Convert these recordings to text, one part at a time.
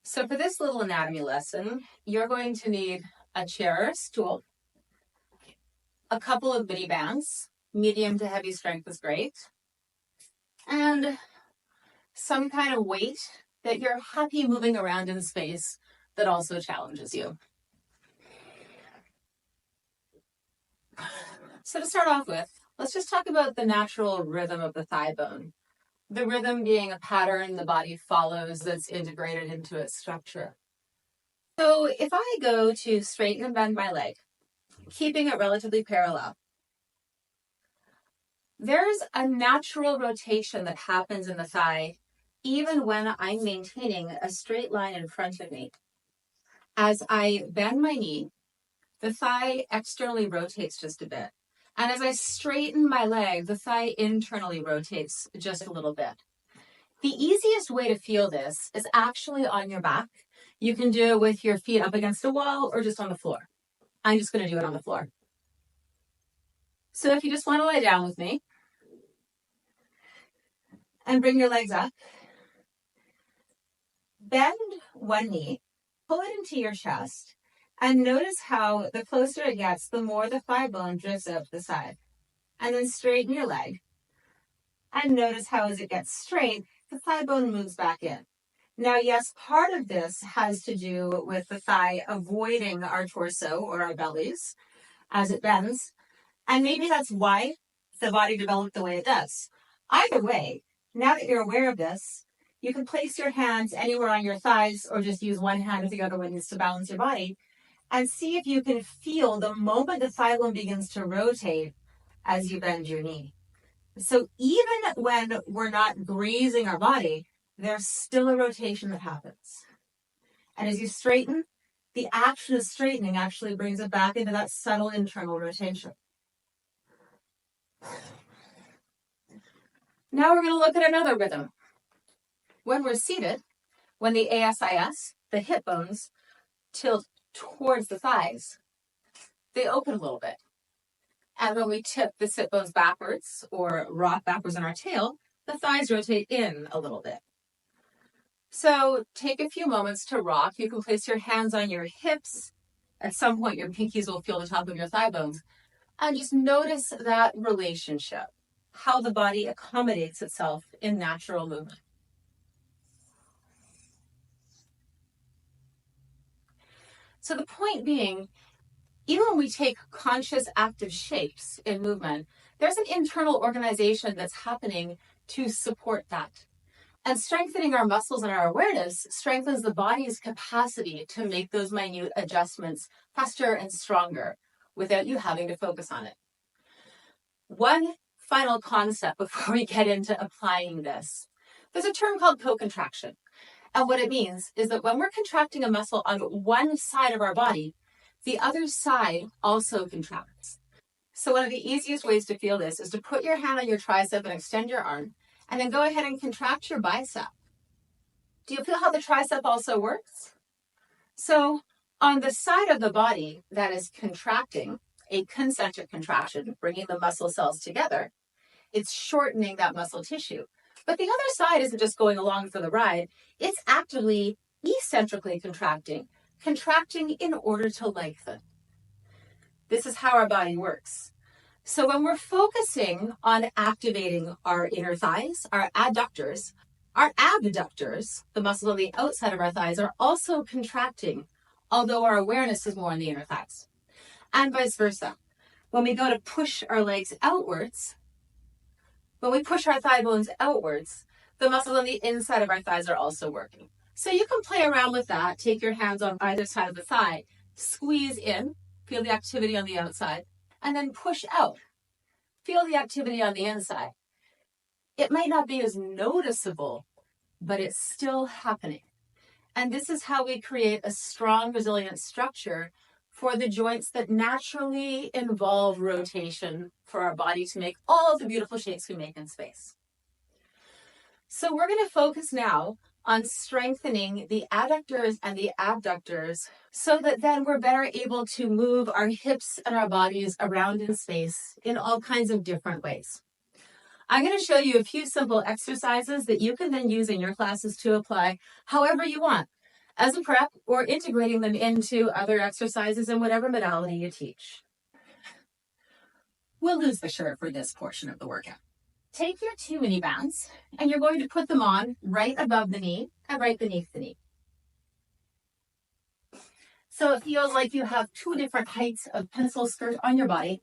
So for this little anatomy lesson, you're going to need a chair or stool, a couple of mini bands, medium to heavy strength is great, and some kind of weight that you're happy moving around in space that also challenges you. So to start off with, let's just talk about the natural rhythm of the thigh bone. The rhythm being a pattern the body follows that's integrated into its structure. So if I go to straighten and bend my leg, keeping it relatively parallel, there's a natural rotation that happens in the thigh even when I'm maintaining a straight line in front of me. As I bend my knee, the thigh externally rotates just a bit. And as I straighten my leg, the thigh internally rotates just a little bit. The easiest way to feel this is actually on your back. You can do it with your feet up against a wall or just on the floor. I'm just going to do it on the floor. So if you just want to lie down with me and bring your legs up, bend one knee, pull it into your chest, and notice how the closer it gets, the more the thigh bone drifts out to the side. And then straighten your leg. And notice how as it gets straight, the thigh bone moves back in. Now, yes, part of this has to do with the thigh avoiding our torso or our bellies as it bends. And maybe that's why the body developed the way it does. Either way, now that you're aware of this, you can place your hands anywhere on your thighs or just use one hand if the other one needs to balance your body and see if you can feel the moment the thigh bone begins to rotate as you bend your knee. So even when we're not grazing our body, there's still a rotation that happens. And as you straighten, the action of straightening actually brings it back into that subtle internal rotation. Now we're going to look at another rhythm. When we're seated, when the ASIS, the hip bones, tilt towards the thighs, they open a little bit. And when we tip the sit bones backwards or rock backwards on our tail, the thighs rotate in a little bit. So take a few moments to rock. You can place your hands on your hips. At some point, your pinkies will feel the top of your thigh bones. And just notice that relationship, how the body accommodates itself in natural movement. So the point being, even when we take conscious active shapes in movement, there's an internal organization that's happening to support that. And strengthening our muscles and our awareness strengthens the body's capacity to make those minute adjustments faster and stronger without you having to focus on it. One final concept before we get into applying this. There's a term called co-contraction. And what it means is that when we're contracting a muscle on one side of our body, the other side also contracts. So one of the easiest ways to feel this is to put your hand on your tricep and extend your arm, and then go ahead and contract your bicep. Do you feel how the tricep also works? So on the side of the body that is contracting, a concentric contraction, bringing the muscle cells together, it's shortening that muscle tissue. But the other side isn't just going along for the ride, it's actively eccentrically contracting in order to lengthen. This is how our body works. So when we're focusing on activating our inner thighs, our adductors, the muscles on the outside of our thighs, are also contracting, although our awareness is more on the inner thighs. And vice versa. When we go to push our legs outwards, when we push our thigh bones outwards, the muscles on the inside of our thighs are also working. So you can play around with that. Take your hands on either side of the thigh, squeeze in, feel the activity on the outside, and then push out. Feel the activity on the inside. It might not be as noticeable, but it's still happening. And this is how we create a strong, resilient structure for the joints that naturally involve rotation for our body to make all of the beautiful shapes we make in space. So we're going to focus now on strengthening the adductors and the abductors so that then we're better able to move our hips and our bodies around in space in all kinds of different ways. I'm going to show you a few simple exercises that you can then use in your classes to apply however you want. as a prep or integrating them into other exercises in whatever modality you teach. We'll lose the shirt for this portion of the workout. Take your 2 mini bands and you're going to put them on right above the knee and right beneath the knee. So it feels like you have 2 different heights of pencil skirt on your body.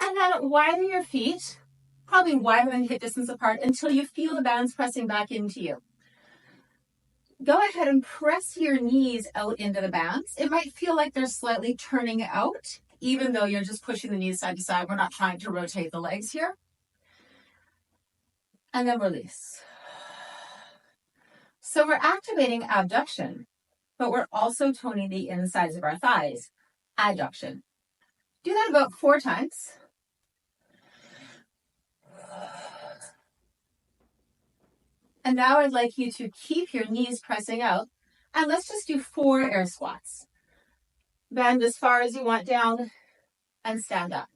And then widen your feet, probably wider than hip distance apart, until you feel the bands pressing back into you. Go ahead and press your knees out into the bands. It might feel like they're slightly turning out, even though you're just pushing the knees side to side. We're not trying to rotate the legs here. And then release. So we're activating abduction, but we're also toning the insides of our thighs. Adduction. Do that about 4 times. And now I'd like you to keep your knees pressing out, and let's just do 4 air squats. Bend as far as you want down and stand up.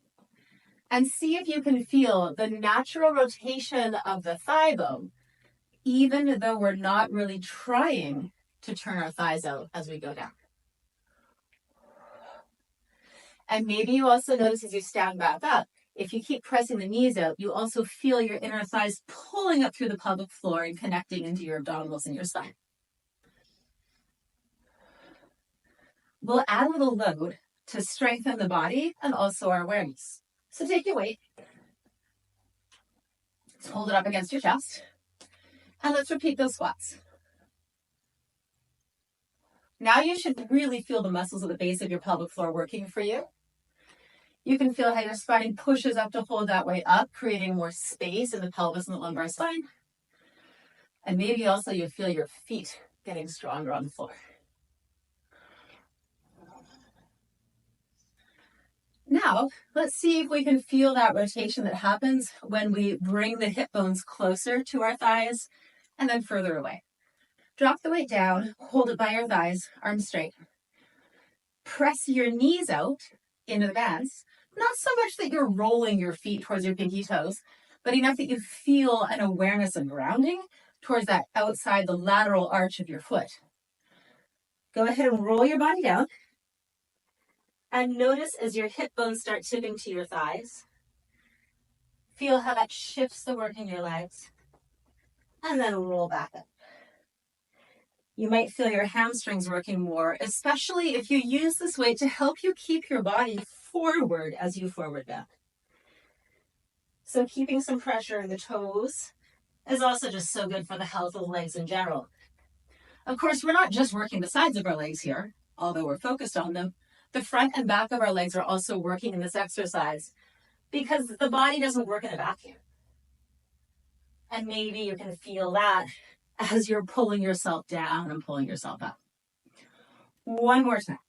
And see if you can feel the natural rotation of the thigh bone, even though we're not really trying to turn our thighs out as we go down. And maybe you also notice as you stand back up, if you keep pressing the knees out, you also feel your inner thighs pulling up through the pelvic floor and connecting into your abdominals and your spine. We'll add a little load to strengthen the body and also our awareness. So take your weight, let's hold it up against your chest, and let's repeat those squats. Now you should really feel the muscles at the base of your pelvic floor working for you. You can feel how your spine pushes up to hold that weight up, creating more space in the pelvis and the lumbar spine. And maybe also you feel your feet getting stronger on the floor. Now, let's see if we can feel that rotation that happens when we bring the hip bones closer to our thighs and then further away. Drop the weight down, hold it by your thighs, arms straight. Press your knees out into the bands. Not so much that you're rolling your feet towards your pinky toes, but enough that you feel an awareness of grounding towards that outside, the lateral arch of your foot. Go ahead and roll your body down. And notice as your hip bones start tipping to your thighs, feel how that shifts the work in your legs. And then roll back up. You might feel your hamstrings working more, especially if you use this weight to help you keep your body forward as you forward bend. So keeping some pressure in the toes is also just so good for the health of the legs in general. Of course, we're not just working the sides of our legs here, although we're focused on them. The front and back of our legs are also working in this exercise because the body doesn't work in a vacuum. And maybe you can feel that as you're pulling yourself down and pulling yourself up. One more time.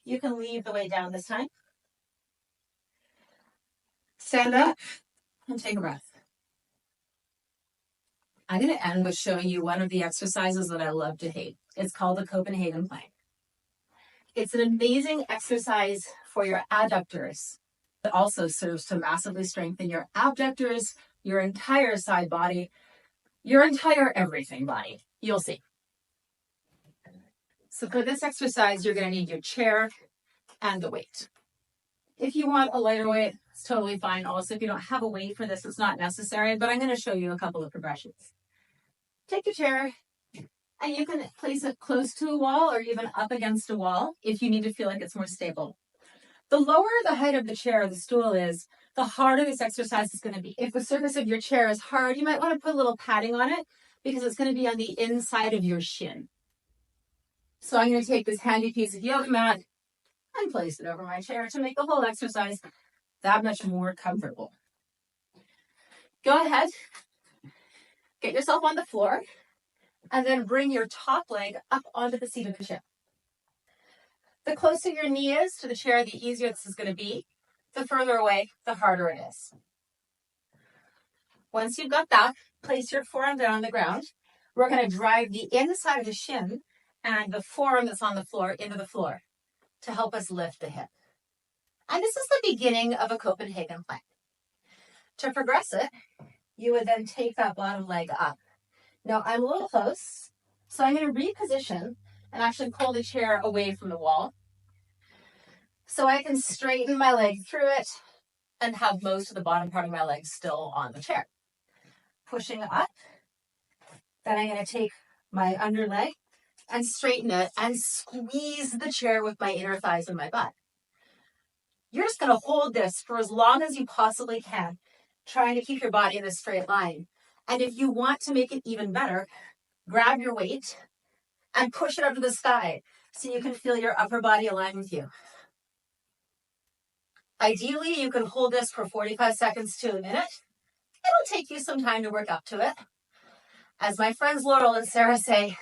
You can leave the weight down this time. Stand up and take a breath. I'm going to end with showing you one of the exercises that I love to hate. It's called the Copenhagen plank. It's an amazing exercise for your adductors. It also serves to massively strengthen your abductors, your entire side body, your entire everything body. You'll see. So for this exercise, you're going to need your chair and the weight. If you want a lighter weight, it's totally fine. Also, if you don't have a weight for this, it's not necessary, but I'm going to show you a couple of progressions. Take your chair, and you can place it close to a wall or even up against a wall if you need to feel like it's more stable. The lower the height of the chair or the stool is, the harder this exercise is going to be. If the surface of your chair is hard, you might want to put a little padding on it because it's going to be on the inside of your shin. So I'm going to take this handy piece of yoga mat and place it over my chair to make the whole exercise that much more comfortable. Go ahead, get yourself on the floor, and then bring your top leg up onto the seat of the chair. The closer your knee is to the chair, the easier this is going to be. The further away, the harder it is. Once you've got that, place your forearm down on the ground. We're going to drive the inside of the shin and the forearm that's on the floor into the floor to help us lift the hip. And this is the beginning of a Copenhagen plank. To progress it, you would then take that bottom leg up. Now I'm a little close, so I'm going to reposition and actually pull the chair away from the wall so I can straighten my leg through it and have most of the bottom part of my leg still on the chair. Pushing up, then I'm going to take my under leg and straighten it and squeeze the chair with my inner thighs and my butt. You're just going to hold this for as long as you possibly can, trying to keep your body in a straight line. And if you want to make it even better, grab your weight and push it up to the sky so you can feel your upper body align with you. Ideally, you can hold this for 45 seconds to a minute. It'll take you some time to work up to it. As my friends Laurel and Sarah say,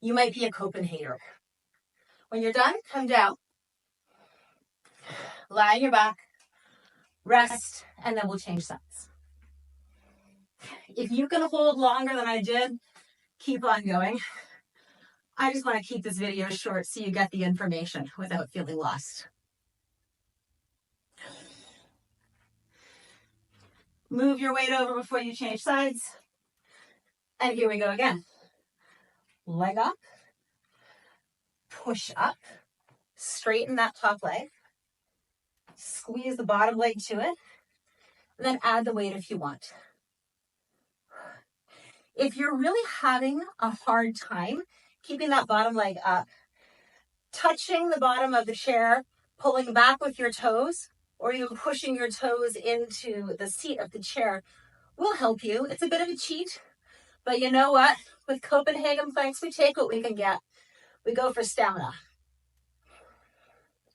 you might be a Copenhagen. When you're done, come down, lie on your back, rest, and then we'll change sides. If you can hold longer than I did, keep on going. I just want to keep this video short so you get the information without feeling lost. Move your weight over before you change sides. And here we go again. Leg up, push up, straighten that top leg, squeeze the bottom leg to it, and then add the weight if you want. If you're really having a hard time keeping that bottom leg up, touching the bottom of the chair, pulling back with your toes, or even pushing your toes into the seat of the chair will help you. It's a bit of a cheat, but you know what? With Copenhagen planks, we take what we can get. We go for stamina.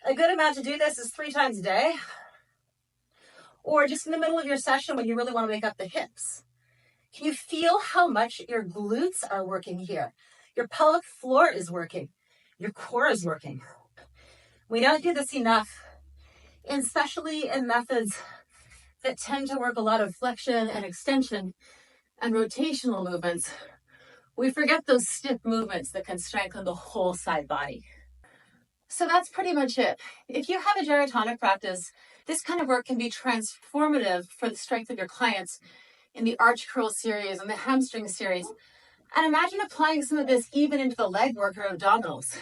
A good amount to do this is 3 times a day, or just in the middle of your session when you really want to wake up the hips. Can you feel how much your glutes are working here? Your pelvic floor is working. Your core is working. We don't do this enough, especially in methods that tend to work a lot of flexion and extension and rotational movements. We forget those stiff movements that can strengthen the whole side body. So that's pretty much it. If you have a gyrotonic practice, this kind of work can be transformative for the strength of your clients in the arch curl series and the hamstring series. And imagine applying some of this even into the leg work or abdominals.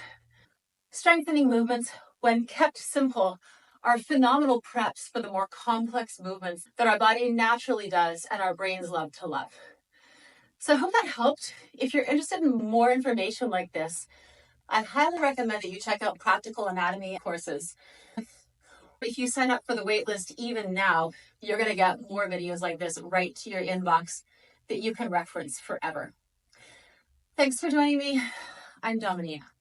Strengthening movements, when kept simple, are phenomenal preps for the more complex movements that our body naturally does and our brains love to love. So I hope that helped. If you're interested in more information like this, I highly recommend that you check out practical anatomy courses. If you sign up for the waitlist even now, you're going to get more videos like this right to your inbox that you can reference forever. Thanks for joining me. I'm Domini Anne.